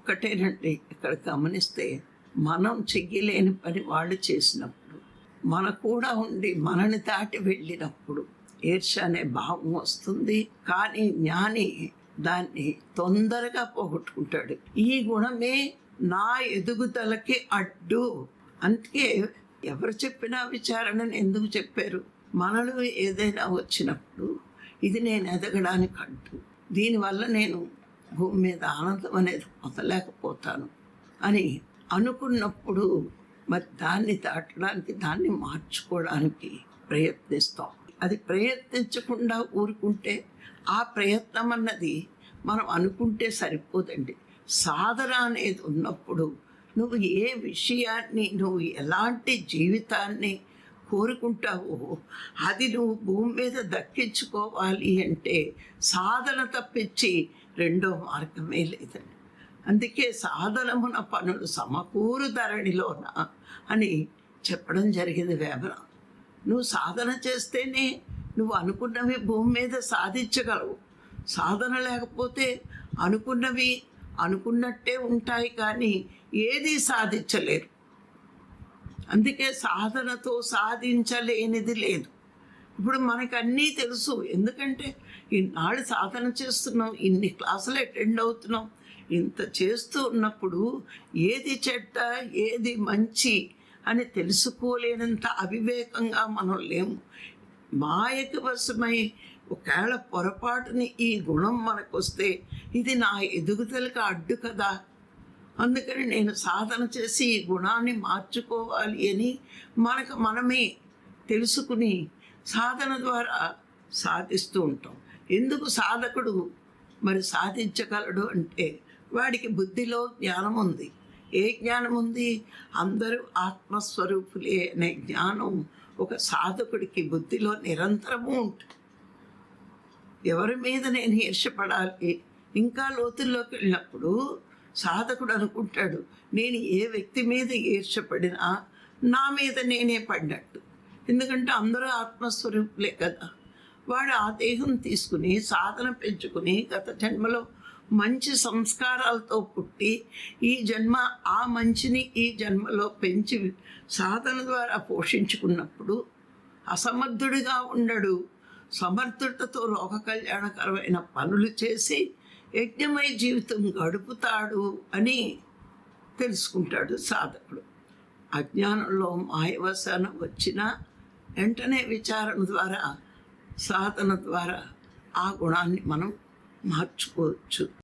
ఒక్కటేనండి ఇక్కడ గమనిస్తే, మనం చెయ్యలేని పని వాళ్ళు చేసినప్పుడు, మన కూడా ఉండి మనని దాటి వెళ్ళినప్పుడు ఈర్ష్య అనే భావం వస్తుంది. కానీ జ్ఞాని దాన్ని తొందరగా పోగొట్టుకుంటాడు. ఈ గుణమే నా ఎదుగుదలకి అడ్డు. అందుకే ఎవరు చెప్పినా విచారణను ఎందుకు చెప్పారు? మనలో ఏదైనా వచ్చినప్పుడు ఇది నేను ఎదగడానికి అడ్డు, దీనివల్ల నేను భూమి మీద ఆనందం అనేది పొందలేకపోతాను అని అనుకున్నప్పుడు మరి దాన్ని దాటడానికి, దాన్ని మార్చుకోవడానికి ప్రయత్నిస్తాం. అది ప్రయత్నించకుండా ఊరుకుంటే ఆ ప్రయత్నం అన్నది మనం అనుకుంటే సరిపోదండి. సాధన అనేది ఉన్నప్పుడు నువ్వు ఏ విషయాన్ని, నువ్వు ఎలాంటి జీవితాన్ని కోరుకుంటావో అది నువ్వు భూమి మీద దక్కించుకోవాలి అంటే సాధన తప్పించి రెండో మార్గమే లేదండి. అందుకే సాధనమున పనులు సమకూరు ధరణిలోన అని చెప్పడం జరిగింది వేమన. నువ్వు సాధన చేస్తేనే నువ్వు అనుకున్నవి భూమి మీద సాధించగలవు. సాధన లేకపోతే అనుకున్నవి అనుకున్నట్టే ఉంటాయి, కానీ ఏది సాధించలేరు. అందుకే సాధనతో సాధించలేనిది లేదు. ఇప్పుడు మనకు అన్నీ తెలుసు, ఎందుకంటే ఇన్నాళ్ళు సాధన చేస్తున్నాం, ఇన్ని క్లాసులు అటెండ్ అవుతున్నాం. ఇంత చేస్తూ ఉన్నప్పుడు ఏది చెడ్డ ఏది మంచి అని తెలుసుకోలేనంత అవివేకంగా మనం లేము. మాయకు వశమై ఒకవేళ పొరపాటుని ఈ గుణం మనకు వస్తే ఇది నా ఎదుగుదలకు అడ్డు కదా, అందుకని నేను సాధన చేసి ఈ గుణాన్ని మార్చుకోవాలి అని మనమే తెలుసుకుని సాధన ద్వారా సాధిస్తూ ఉంటాం. ఎందుకు సాధకుడు మరి సాధించగలడు అంటే వాడికి బుద్ధిలో జ్ఞానం ఉంది. ఏ జ్ఞానం ఉంది? అందరూ ఆత్మస్వరూపులే అనే జ్ఞానం ఒక సాధకుడికి బుద్ధిలో నిరంతరము ఉంటుంది. ఎవరి మీద నేను ఈర్ష్యపడాలి? ఇంకా లోతుల్లోకి వెళ్ళినప్పుడు సాధకుడు అనుకుంటాడు, నేను ఏ వ్యక్తి మీద ఈర్ష్యపడినా నా మీద నేనే పడినట్టు. ఎందుకంటే అందరూ ఆత్మస్వరూపులే కదా. వాడు ఆ దేహం తీసుకుని సాధన పెంచుకుని గత జన్మలో మంచి సంస్కారాలతో పుట్టి ఈ జన్మ ఆ మంచిని ఈ జన్మలో పెంచి సాధన ద్వారా పోషించుకున్నప్పుడు అసమర్థుడిగా ఉండడు. సమర్థుడితో లోక కళ్యాణకరమైన పనులు చేసి యజ్ఞమై జీవితం గడుపుతాడు అని తెలుసుకుంటాడు సాధకుడు. అజ్ఞానంలో మాయవశాన వచ్చిన వెంటనే విచారణ ద్వారా, సాధన ద్వారా ఆ గుణాన్ని మనం మార్చుకోవచ్చు.